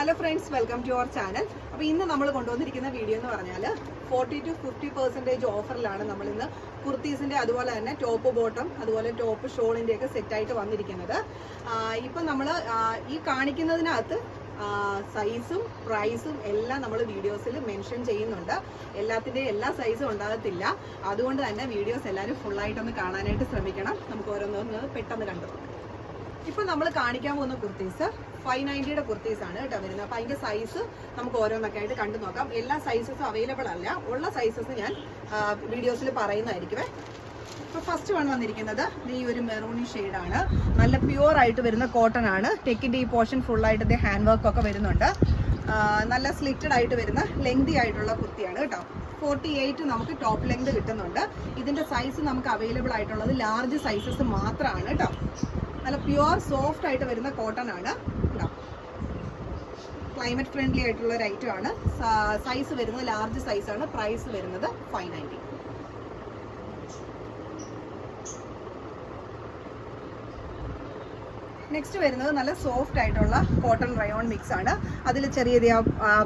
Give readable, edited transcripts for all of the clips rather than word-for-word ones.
Hello friends, welcome to our channel. അപ്പോൾ ഇന്ന് നമ്മൾ കൊണ്ടുവന്നിരിക്കുന്ന വീഡിയോ എന്ന് പറഞ്ഞാൽ 40 to 50% ഓഫറിലാണ് നമ്മൾ ഇന്ന് കുർത്തീസിന്റെ അതുപോലെ തന്നെ ടോപ്പ് ബോട്ടം അതുപോലെ ടോപ്പ് ഷോളിന്റെ ഒക്കെ സെറ്റ് ആയിട്ട് വന്നിരിക്കുന്നത്. ഇപ്പോൾ നമ്മൾ ഈ കാണിക്കുന്നതിനകത്ത് സൈസും പ്രൈസും എല്ലാം നമ്മൾ വീഡിയോസിൽ മെൻഷൻ ചെയ്യുന്നുണ്ട്. എല്ലാത്തിൻ്റെയും എല്ലാ സൈസും ഉണ്ടാകത്തില്ല. അതുകൊണ്ട് തന്നെ വീഡിയോസ് എല്ലാവരും ഫുള്ളായിട്ടൊന്ന് കാണാനായിട്ട് ശ്രമിക്കണം. നമുക്ക് ഓരോന്നൊന്ന് പെട്ടെന്ന് കണ്ടു. ഇപ്പോൾ നമ്മൾ കാണിക്കാൻ പോകുന്ന കുർത്തീസ് 590 കുർത്തീസാണ് കേട്ടോ വരുന്നത്. അപ്പോൾ അതിൻ്റെ സൈസ് നമുക്ക് ഓരോന്നൊക്കെ ആയിട്ട് കണ്ടു നോക്കാം. എല്ലാ സൈസസും അവൈലബിൾ അല്ല, ഉള്ള സൈസസ് ഞാൻ വീഡിയോസിൽ പറയുന്നതായിരിക്കും. ഇപ്പോൾ ഫസ്റ്റ് വന്നിരിക്കുന്നത് ഈ ഒരു മെറൂണി ഷെയ്ഡാണ്. നല്ല പ്യുവർ ആയിട്ട് വരുന്ന കോട്ടൺ ആണ്. ടെക്കിൻ്റെ ഈ പോർഷൻ ഫുള്ളായിട്ട് ഇത് ഹാൻഡ് വർക്ക് ഒക്കെ വരുന്നുണ്ട്. നല്ല സ്ലിറ്റഡ് ആയിട്ട് വരുന്ന ലെങ്തി ആയിട്ടുള്ള കുർത്തിയാണ് കേട്ടോ. 48 നമുക്ക് ടോപ്പ് ലെങ്ത് കിട്ടുന്നുണ്ട്. ഇതിൻ്റെ സൈസ് നമുക്ക് അവൈലബിൾ ആയിട്ടുള്ളത് ലാർജ് സൈസസ് മാത്രമാണ് കേട്ടോ. നല്ല പ്യുവർ സോഫ്റ്റ് ആയിട്ട് വരുന്ന കോട്ടൺ ആണ്. ക്ലൈമറ്റ് ഫ്രണ്ട്ലി ആയിട്ടുള്ള ഒരു ഐറ്റം ആണ്. സൈസ് വരുന്നത് ലാർജ് സൈസാണ്. പ്രൈസ് വരുന്നത് 590. നെക്സ്റ്റ് വരുന്നത് നല്ല സോഫ്റ്റ് ആയിട്ടുള്ള കോട്ടൺ റയോൺ മിക്സ് ആണ്. അതിൽ ചെറിയ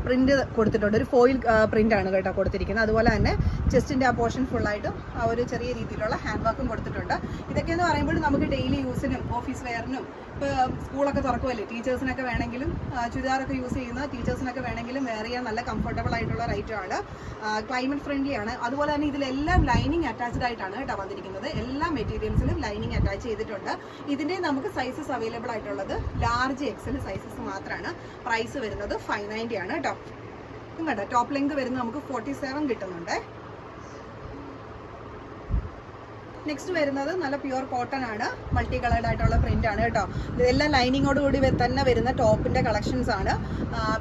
പ്രിന്റ് കൊടുത്തിട്ടുണ്ട്. ഒരു ഫോയിൽ പ്രിന്റ് ആണ് കേട്ടോ കൊടുത്തിരിക്കുന്നത്. അതുപോലെ തന്നെ ചെസ്റ്റിന്റെ ആ പോർഷൻ ഫുള്ളായിട്ടും ആ ഒരു ചെറിയ രീതിയിലുള്ള ഹാൻഡ് വർക്കും കൊടുത്തിട്ടുണ്ട്. ഇതൊക്കെയെന്ന് പറയുമ്പോൾ നമുക്ക് ഡെയിലി യൂസിനും ഓഫീസ് വെയറിനും ഇപ്പോൾ സ്കൂളൊക്കെ തുറക്കുമല്ലേ, ടീച്ചേഴ്സിനൊക്കെ വേണമെങ്കിലും ചുരിദാറൊക്കെ യൂസ് ചെയ്യുന്ന ടീച്ചേഴ്സിനൊക്കെ വേണമെങ്കിലും വെയർ ചെയ്യാൻ നല്ല കംഫർട്ടബിൾ ആയിട്ടുള്ള ഐറ്റം ആണ്. ക്ലൈമറ്റ് ഫ്രണ്ട്ലി ആണ്. അതുപോലെ തന്നെ ഇതിലെല്ലാം ലൈനിങ് അറ്റാച്ച്ഡ് ആയിട്ടാണ് കേട്ടോ വന്നിരിക്കുന്നത്. എല്ലാ മെറ്റീരിയൽസിലും ലൈനിങ് അറ്റാച്ച് ചെയ്തിട്ടുണ്ട്. ഇതിൻ്റെ നമുക്ക് സൈസസ് അവൈലബിൾ ആയിട്ടുള്ളത് ലാർജ് എക്സൽ സൈസസ് മാത്രമാണ്. പ്രൈസ് വരുന്നത് 590 ആണ് കേട്ടോ. കേട്ടോ ടോപ്പ് ലെങ്ത് വരുന്നത് നമുക്ക് 47 കിട്ടുന്നുണ്ട്. നെക്സ്റ്റ് വരുന്നത് നല്ല പ്യുവർ കോട്ടൺ ആണ്. മൾട്ടി കളേർഡ് ആയിട്ടുള്ള പ്രിന്റ് ആണ് കേട്ടോ. ഇതെല്ലാം ലൈനിങ്ങോട് കൂടി തന്നെ വരുന്ന ടോപ്പിന്റെ കളക്ഷൻസ് ആണ്.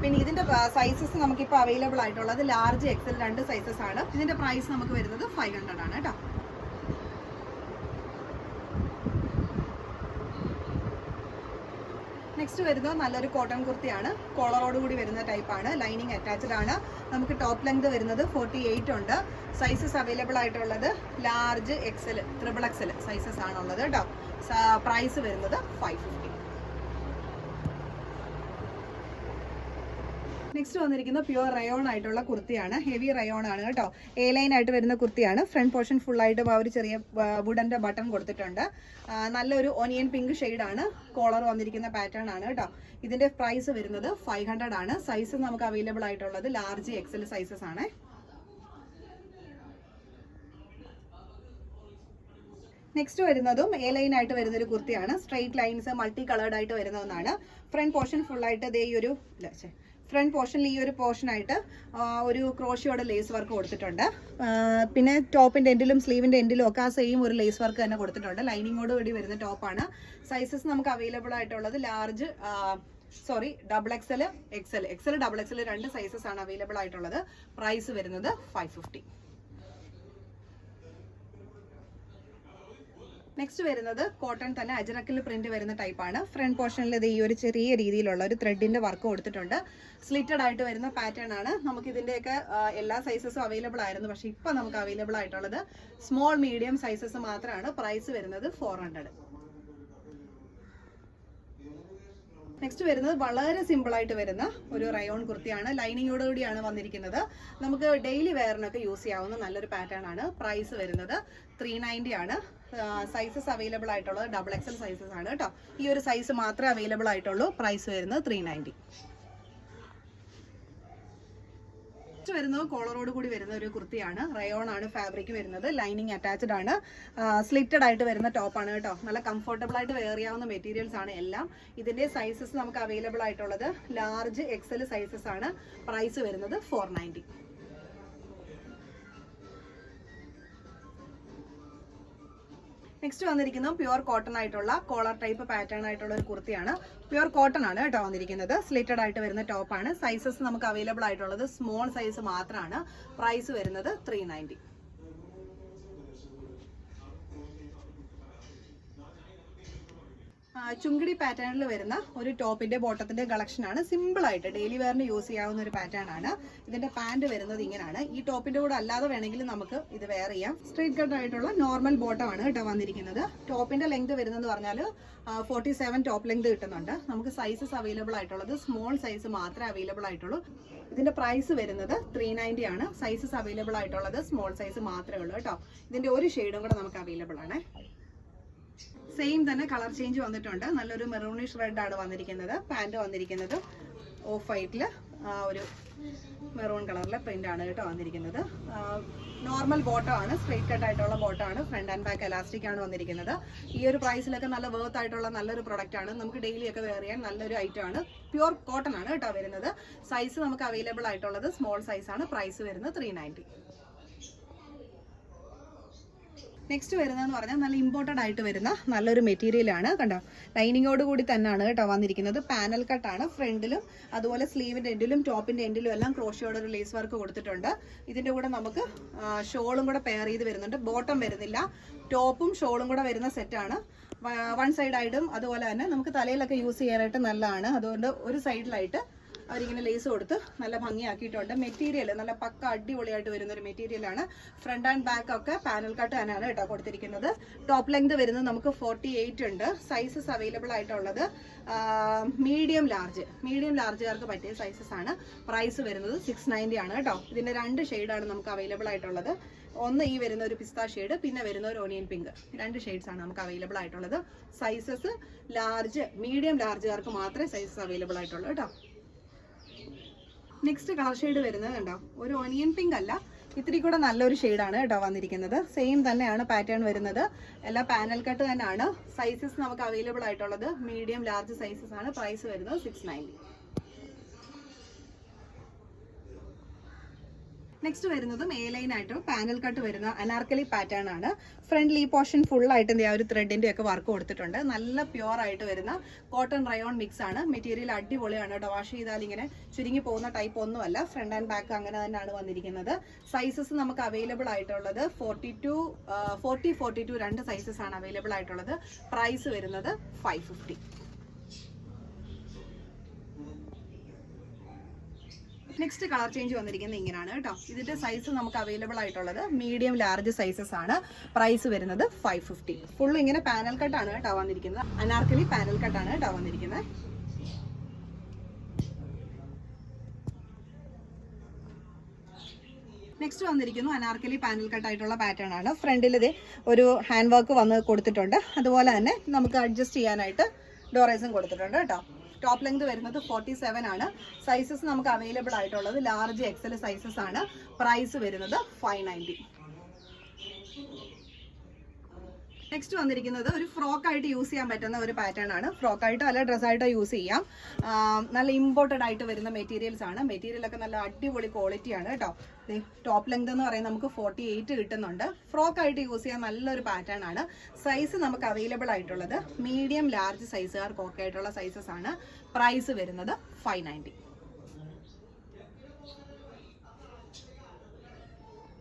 പിന്നെ ഇതിന്റെ സൈസസ് നമുക്കിപ്പോൾ അവൈലബിൾ ആയിട്ടുള്ളത് ലാർജ് എക്സൽ 2 സൈസസ് ആണ്. ഇതിന്റെ പ്രൈസ് നമുക്ക് വരുന്നത് 500 ആണ് കേട്ടോ. നെക്സ്റ്റ് വരുന്നത് നല്ലൊരു കോട്ടൺ കുർത്തിയാണ്. കോളറോട് കൂടി വരുന്ന ടൈപ്പാണ്. ലൈനിങ് അറ്റാച്ച്ഡ് ആണ്. നമുക്ക് ടോപ്പ് ലെങ്ത് വരുന്നത് 48 ഉണ്ട്. സൈസസ് അവൈലബിൾ ആയിട്ടുള്ളത് large XL, triple XL sizes ആണുള്ളത് കേട്ടോ. പ്രൈസ് വരുന്നത് 550. നെക്സ്റ്റ് വന്നിരിക്കുന്ന പ്യുവർ റയോൺ ആയിട്ടുള്ള കുർത്തിയാണ്. ഹെവി റയോൺ ആണ് കേട്ടോ. എ ലൈൻ ആയിട്ട് വരുന്ന കുർത്തിയാണ്. ഫ്രണ്ട് പോർഷൻ ഫുള്ളായിട്ട് ആ ഒരു ചെറിയ വുഡന്റെ ബട്ടൺ കൊടുത്തിട്ടുണ്ട്. നല്ലൊരു ഓനിയൻ പിങ്ക് ഷെയ്ഡാണ്. കോളർ വന്നിരിക്കുന്ന പാറ്റേൺ ആണ് കേട്ടോ. ഇതിന്റെ പ്രൈസ് വരുന്നത് 500 ആണ്. സൈസ് നമുക്ക് അവൈലബിൾ ആയിട്ടുള്ളത് ലാർജ് എക്സൽ സൈസസ് ആണ്. നെക്സ്റ്റ് വരുന്നതും എ ലൈൻ ആയിട്ട് വരുന്നൊരു കുർത്തിയാണ്. സ്ട്രെയിറ്റ് ലൈൻസ് മൾട്ടി കളേർഡ് ആയിട്ട് വരുന്ന ഒന്നാണ്. ഫ്രണ്ട് പോർഷൻ ഫുള്ളായിട്ട് ഇതേ ഒരു ഫ്രണ്ട് പോർഷനിൽ ഈ ഒരു പോർഷനായിട്ട് ഒരു ക്രോഷിയോടെ ലേസ് വർക്ക് കൊടുത്തിട്ടുണ്ട്. പിന്നെ ടോപ്പിൻ്റെ എൻഡിലും സ്ലീവിൻ്റെ എൻഡിലും ഒക്കെ ആ സെയിം ഒരു ലേസ് വർക്ക് തന്നെ കൊടുത്തിട്ടുണ്ട്. ലൈനിങ്ങോട് കൂടി വരുന്ന ടോപ്പാണ്. സൈസസ് നമുക്ക് അവൈലബിൾ ആയിട്ടുള്ളത് large double XL, XL double XL 2 sizes ആണ് അവൈലബിൾ ആയിട്ടുള്ളത്. പ്രൈസ് വരുന്നത് 550. നെക്സ്റ്റ് വരുന്നത് കോട്ടൺ തന്നെ അജറക്കിൽ പ്രിന്റ് വരുന്ന ടൈപ്പാണ്. ഫ്രണ്ട് പോർഷനിൽ ഇത് ഈ ഒരു ചെറിയ രീതിയിലുള്ള ഒരു ത്രെഡിന്റെ വർക്ക് കൊടുത്തിട്ടുണ്ട്. സ്ലിറ്റഡ് ആയിട്ട് വരുന്ന പാറ്റേൺ ആണ്. നമുക്ക് ഇതിന്റെയൊക്കെ എല്ലാ സൈസസും അവൈലബിൾ ആയിരുന്നു. പക്ഷെ ഇപ്പൊ നമുക്ക് അവൈലബിൾ ആയിട്ടുള്ളത് സ്മോൾ മീഡിയം സൈസസ് മാത്രമാണ്. പ്രൈസ് വരുന്നത് 400. നെക്സ്റ്റ് വരുന്നത് വളരെ സിമ്പിൾ ആയിട്ട് വരുന്ന ഒരു റയോൺ കുർത്തിയാണ്. ലൈനിങ്ങോട് കൂടിയാണ് വന്നിരിക്കുന്നത്. നമുക്ക് ഡെയിലി വെയറിനൊക്കെ യൂസ് ചെയ്യാവുന്ന നല്ലൊരു പാറ്റേൺ ആണ്. പ്രൈസ് വരുന്നത് 390 ആണ്. സൈസസ് അവൈലബിൾ ആയിട്ടുള്ളത് ഡബിൾ എക്സൽ സൈസസ് ആണ് കേട്ടോ. ഈ ഒരു സൈസ് മാത്രമേ അവൈലബിൾ ആയിട്ടുള്ളൂ. പ്രൈസ് വരുന്നത് 390. വരുന്നത് കോളറോട് കൂടി വരുന്ന ഒരു കുർത്തിയാണ്. റയോൺ ആണ് ഫാബ്രിക് വരുന്നത്. ലൈനിങ് അറ്റാച്ച്ഡ് ആണ്. സ്ലിറ്റഡ് ആയിട്ട് വരുന്ന ടോപ്പാണ് കേട്ടോ. നല്ല കംഫർട്ടബിൾ ആയിട്ട് വെയർ ചെയ്യാവുന്ന മെറ്റീരിയൽസ് ആണ് എല്ലാം. ഇതിന്റെ സൈസസ് നമുക്ക് അവൈലബിൾ ആയിട്ടുള്ളത് ലാർജ് എക്സൽ സൈസസ് ആണ്. പ്രൈസ് വരുന്നത് 490. നെക്സ്റ്റ് വന്നിരിക്കുന്നത് പ്യുവർ കോട്ടൺ ആയിട്ടുള്ള കോളർ ടൈപ്പ് പാറ്റേൺ ആയിട്ടുള്ള ഒരു കുർത്തിയാണ്. പ്യുവർ കോട്ടൺ ആണ് കേട്ടോ വന്നിരിക്കുന്നത്. സ്ലിറ്റഡ് ആയിട്ട് വരുന്ന ടോപ്പാണ്. സൈസസ് നമുക്ക് അവൈലബിൾ ആയിട്ടുള്ളത് സ്മോൾ സൈസ് മാത്രമാണ്. പ്രൈസ് വരുന്നത് 390. ചുങ്കിടി പാറ്റേണിൽ വരുന്ന ഒരു ടോപ്പിന്റെ ബോട്ടത്തിന്റെ കളക്ഷൻ ആണ്. സിമ്പിൾ ആയിട്ട് ഡെയിലി വെയറിന് യൂസ് ചെയ്യാവുന്ന ഒരു പാറ്റേൺ ആണ്. ഇതിന്റെ പാന്റ് വരുന്നത് ഇങ്ങനെയാണ്. ഈ ടോപ്പിന്റെ കൂടെ അല്ലാതെ വേണമെങ്കിൽ നമുക്ക് ഇത് വെയർ ചെയ്യാം. സ്ട്രെയിറ്റ് കട്ട് ആയിട്ടുള്ള നോർമൽ ബോട്ടം ആണ് കേട്ടോ വന്നിരിക്കുന്നത്. ടോപ്പിന്റെ ലെങ്ത് വരുന്നത് പറഞ്ഞാൽ 47 ടോപ്പ് ലെങ്ത് കിട്ടുന്നുണ്ട്. നമുക്ക് സൈസസ് അവൈലബിൾ ആയിട്ടുള്ളത് സ്മോൾ സൈസ് മാത്രമേ അവൈലബിൾ ആയിട്ടുള്ളൂ. ഇതിന്റെ പ്രൈസ് വരുന്നത് 390 ആണ്. സൈസസ് അവൈലബിൾ ആയിട്ടുള്ളത് സ്മോൾ സൈസ് മാത്രമേ ഉള്ളൂ കേട്ടോ. ഇതിന്റെ ഒരു ഷെയ്ഡും കൂടെ നമുക്ക് അവൈലബിൾ ആണ്. സെയിം തന്നെ കളർ ചേഞ്ച് വന്നിട്ടുണ്ട്. നല്ലൊരു മെറൂണിഷ് റെഡ് ആണ് വന്നിരിക്കുന്നത്. പാന്റ് വന്നിരിക്കുന്നത് ഓഫ് വൈറ്റില് ഒരു മെറൂൺ കളറിലെ പ്രിന്റ് ആണ് കേട്ടോ വന്നിരിക്കുന്നത്. നോർമൽ ബോട്ടം ആണ്, സ്ട്രെയിറ്റ് കട്ട് ആയിട്ടുള്ള ബോട്ടം ആണ്. ഫ്രണ്ട് ആൻഡ് ബാക്ക് എലാസ്റ്റിക് ആണ് വന്നിരിക്കുന്നത്. ഈ ഒരു പ്രൈസിലൊക്കെ നല്ല വർത്ത് ആയിട്ടുള്ള നല്ലൊരു പ്രൊഡക്റ്റ് ആണ്. നമുക്ക് ഡെയിലി ഒക്കെ വെയർ ചെയ്യാൻ നല്ലൊരു ഐറ്റം ആണ്. പ്യുവർ കോട്ടൺ ആണ് കേട്ടോ വരുന്നത്. സൈസ് നമുക്ക് അവൈലബിൾ ആയിട്ടുള്ളത് സ്മോൾ സൈസ് ആണ്. പ്രൈസ് വരുന്നത് 390. നെക്സ്റ്റ് വരുന്നതെന്ന് പറഞ്ഞാൽ നല്ല ഇമ്പോർട്ടഡ് ആയിട്ട് വരുന്ന നല്ലൊരു മെറ്റീരിയൽ ആണ്. കണ്ടോ, ലൈനിങ്ങോട് കൂടി തന്നെയാണ് കേട്ടോ വന്നിരിക്കുന്നത്. പാനൽ കട്ടാണ്. ഫ്രണ്ടിലും അതുപോലെ സ്ലീവിന്റെ എൻഡിലും ടോപ്പിന്റെ എൻഡിലും എല്ലാം ക്രോഷിയോടെ ഒരു ലേസ് വർക്ക് കൊടുത്തിട്ടുണ്ട്. ഇതിന്റെ കൂടെ നമുക്ക് ഷോളും കൂടെ പെയർ ചെയ്ത് വരുന്നുണ്ട്. ബോട്ടം വരുന്നില്ല, ടോപ്പും ഷോളും കൂടെ വരുന്ന സെറ്റാണ്. വൺ സൈഡായിട്ടും അതുപോലെ തന്നെ നമുക്ക് തലയിലൊക്കെ യൂസ് ചെയ്യാനായിട്ട് നല്ലതാണ്. അതുകൊണ്ട് ഒരു സൈഡിലായിട്ട് അവരിങ്ങനെ ലേസ് കൊടുത്ത് നല്ല ഭംഗിയാക്കിയിട്ടുണ്ട്. മെറ്റീരിയൽ നല്ല പക്ക അടിപൊളിയായിട്ട് വരുന്ന ഒരു മെറ്റീരിയലാണ്. ഫ്രണ്ട് ആൻഡ് ബാക്ക് ഒക്കെ പാനൽ കട്ട് തന്നെയാണ് കേട്ടോ കൊടുത്തിരിക്കുന്നത്. ടോപ്പ് ലെങ്ത് വരുന്നത് നമുക്ക് 48 ഉണ്ട്. സൈസസ് അവൈലബിൾ ആയിട്ടുള്ളത് മീഡിയം ലാർജുകാർക്ക് പറ്റിയ സൈസസ് ആണ്. പ്രൈസ് വരുന്നത് 690 ആണ് കേട്ടോ. ഇതിന്റെ 2 ഷെയ്ഡാണ് നമുക്ക് അവൈലബിൾ ആയിട്ടുള്ളത്. ഒന്ന് ഈ വരുന്ന ഒരു പിസ്ത ഷെയ്ഡ്, പിന്നെ വരുന്ന ഒരു ഓണിയൻ പിങ്ക്. 2 ഷെയ്ഡ്സ് ആണ് നമുക്ക് അവൈലബിൾ ആയിട്ടുള്ളത്. സൈസസ് മീഡിയം ലാർജുകാർക്ക് മാത്രമേ സൈസസ് അവൈലബിൾ ആയിട്ടുള്ളൂ കേട്ടോ. നെക്സ്റ്റ് കളർ ഷെയ്ഡ് വരുന്നത് കണ്ടോ, ഒരു ഓണിയൻ പിങ്ക് അല്ല, ഇത്തിരി കൂടെ നല്ലൊരു ഷെയ്ഡാണ് കേട്ടോ വന്നിരിക്കുന്നത്. സെയിം തന്നെയാണ് പാറ്റേൺ വരുന്നത്. എല്ലാ പാനൽ കട്ട് തന്നെയാണ്. സൈസസ് നമുക്ക് അവൈലബിൾ ആയിട്ടുള്ളത് മീഡിയം ലാർജ് സൈസസ് ആണ്. പ്രൈസ് വരുന്നത് 690. നെക്സ്റ്റ് വരുന്നതും എ ലൈൻ ആയിട്ട് പാനൽ കട്ട് വരുന്ന അനാർക്കലി പാറ്റേൺ ആണ്. ഫ്രണ്ടിൽ ഈ പോർഷൻ ഫുൾ ആയിട്ട് ആ ഒരു ത്രെഡിന്റെ ഒക്കെ വർക്ക് കൊടുത്തിട്ടുണ്ട്. നല്ല പ്യുവർ ആയിട്ട് വരുന്ന കോട്ടൺ റയോൺ മിക്സ് ആണ്. മെറ്റീരിയൽ അടിപൊളിയാണ് കേട്ടോ. വാഷ് ചെയ്താൽ ഇങ്ങനെ ചുരുങ്ങി പോകുന്ന ടൈപ്പ് ഒന്നുമല്ല. ഫ്രണ്ട് ആൻഡ് ബാക്ക് അങ്ങനെ തന്നെയാണ് വന്നിരിക്കുന്നത്. സൈസസ് നമുക്ക് അവൈലബിൾ ആയിട്ടുള്ളത് 42 2 സൈസസ് ആണ് അവൈലബിൾ ആയിട്ടുള്ളത്. പ്രൈസ് വരുന്നത് 550. നെക്സ്റ്റ് കളർ ചേഞ്ച് വന്നിരിക്കുന്നത് ഇങ്ങനെയാണ് കേട്ടോ. ഇതിന്റെ സൈസ് നമുക്ക് അവൈലബിൾ ആയിട്ടുള്ളത് മീഡിയം ലാർജ് സൈസസ് ആണ്. പ്രൈസ് വരുന്നത് 550. ഫുൾ ഇങ്ങനെ പാനൽ കട്ടാണ് കേട്ടോ വന്നിരിക്കുന്നത്. അനാർക്കലി പാനൽ കട്ടാണ് കേട്ടോ വന്നിരിക്കുന്നത്. നെക്സ്റ്റ് വന്നിരിക്കുന്നു അനാർക്കലി പാനൽ കട്ട് ആയിട്ടുള്ള പാറ്റേൺ ആണ്. ഫ്രണ്ടിൽ ഇത് ഒരു ഹാൻഡ് വർക്ക് വന്ന് കൊടുത്തിട്ടുണ്ട്. അതുപോലെ തന്നെ നമുക്ക് അഡ്ജസ്റ്റ് ചെയ്യാനായിട്ട് ഡോറേസും കൊടുത്തിട്ടുണ്ട് കേട്ടോ. ടോപ്പ് ലെങ്ത് വരുന്നത് 47 ആണ്. സൈസസ് നമുക്ക് അവൈലബിൾ ആയിട്ടുള്ളത് ലാർജ് എക്സൽ സൈസസ് ആണ്. പ്രൈസ് വരുന്നത് 590. നെക്സ്റ്റ് വന്നിരിക്കുന്നത് ഒരു ഫ്രോക്ക് ആയിട്ട് യൂസ് ചെയ്യാൻ പറ്റുന്ന ഒരു പാറ്റേൺ ആണ്. ഫ്രോക്ക് ആയിട്ടോ അല്ല ഡ്രസ്സായിട്ടോ യൂസ് ചെയ്യാം. നല്ല ഇമ്പോർട്ടഡ് ആയിട്ട് വരുന്ന മെറ്റീരിയൽസ് ആണ്. മെറ്റീരിയലൊക്കെ നല്ല അടിപൊളി ക്വാളിറ്റി ആണ് കേട്ടോ. ടോപ്പ് ലെങ്ത് എന്ന് പറയുന്നത് നമുക്ക് 48 കിട്ടുന്നുണ്ട്. ഫ്രോക്ക് ആയിട്ട് യൂസ് ചെയ്യാൻ നല്ലൊരു പാറ്റേൺ ആണ്. സൈസ് നമുക്ക് അവൈലബിൾ ആയിട്ടുള്ളത് മീഡിയം ലാർജ് സൈസുകാർക്ക് ഓക്കെ ആയിട്ടുള്ള സൈസസ് ആണ്. പ്രൈസ് വരുന്നത് 590.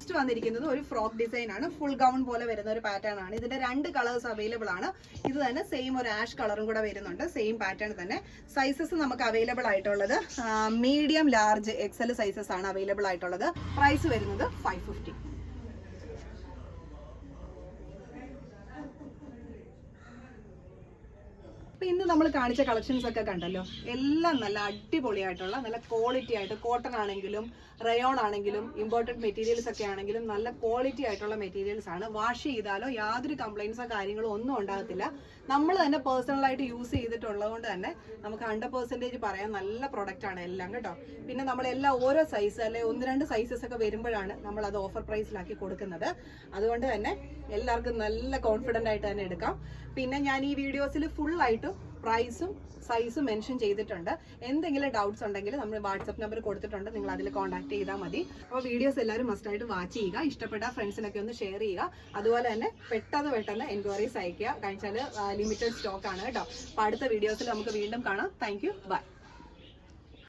നെക്സ്റ്റ് വന്നിരിക്കുന്നത് ഒരു ഫ്രോക്ക് ഡിസൈൻ ആണ്. ഫുൾ ഗൗൺ പോലെ വരുന്ന ഒരു പാറ്റേൺ ആണ്. ഇതിന്റെ 2 കളേഴ്സ് അവൈലബിൾ ആണ്. ഇത് തന്നെ സെയിം ഒരു ആഷ് കളറും കൂടെ വരുന്നുണ്ട്. സെയിം പാറ്റേൺ തന്നെ. സൈസസ് നമുക്ക് അവൈലബിൾ ആയിട്ടുള്ളത് മീഡിയം ലാർജ് എക്സൽ സൈസസ് ആണ് അവൈലബിൾ ആയിട്ടുള്ളത്. പ്രൈസ് വരുന്നത് 550. അപ്പൊ ഇന്ന് നമ്മൾ കാണിച്ച കളക്ഷൻസ് ഒക്കെ കണ്ടല്ലോ. എല്ലാം നല്ല അടിപൊളിയായിട്ടുള്ള നല്ല ക്വാളിറ്റി ആയിട്ട്, കോട്ടൺ ആണെങ്കിലും റയോൺ ആണെങ്കിലും ഇമ്പോർട്ടഡ് മെറ്റീരിയൽസ് ഒക്കെ ആണെങ്കിലും നല്ല ക്വാളിറ്റി ആയിട്ടുള്ള മെറ്റീരിയൽസ് ആണ്. വാഷ് ചെയ്താലോ യാതൊരു കംപ്ലൈൻസോ കാര്യങ്ങളോ ഒന്നും ഉണ്ടാകത്തില്ല. നമ്മൾ തന്നെ പേഴ്സണലായിട്ട് യൂസ് ചെയ്തിട്ടുള്ളത് കൊണ്ട് തന്നെ നമുക്ക് 100% പറയാൻ നല്ല പ്രൊഡക്റ്റ് ആണ് എല്ലാം കേട്ടോ. പിന്നെ നമ്മളെല്ലാം ഓരോ സൈസ് അല്ലെ 1-2 സൈസസ് ഒക്കെ വരുമ്പോഴാണ് നമ്മൾ അത് ഓഫർ പ്രൈസിലാക്കി കൊടുക്കുന്നത്. അതുകൊണ്ട് തന്നെ എല്ലാവർക്കും നല്ല കോൺഫിഡൻ്റ് ആയിട്ട് തന്നെ എടുക്കാം. പിന്നെ ഞാൻ ഈ വീഡിയോസിൽ ഫുൾ ആയിട്ടും പ്രൈസും സൈസും മെൻഷൻ ചെയ്തിട്ടുണ്ട്. എന്തെങ്കിലും ഡൗട്ട്സ് ഉണ്ടെങ്കിൽ നമ്മൾ വാട്സപ്പ് നമ്പർ കൊടുത്തിട്ടുണ്ട്, നിങ്ങൾ അതിൽ കോൺടാക്ട് ചെയ്താൽ മതി. അപ്പോൾ വീഡിയോസ് എല്ലാവരും മസ്റ്റായിട്ട് വാച്ച് ചെയ്യുക. ഇഷ്ടപ്പെട്ട ഫ്രണ്ട്സിനൊക്കെ ഒന്ന് ഷെയർ ചെയ്യുക. അതുപോലെ തന്നെ പെട്ടെന്ന് എൻക്വയറീസ് അയക്കുക. കഴിച്ചാൽ ലിമിറ്റഡ് സ്റ്റോക്ക് ആണ് കേട്ടോ. അപ്പോൾ അടുത്ത വീഡിയോസിൽ നമുക്ക് വീണ്ടും കാണാം. Thank you. ബൈ.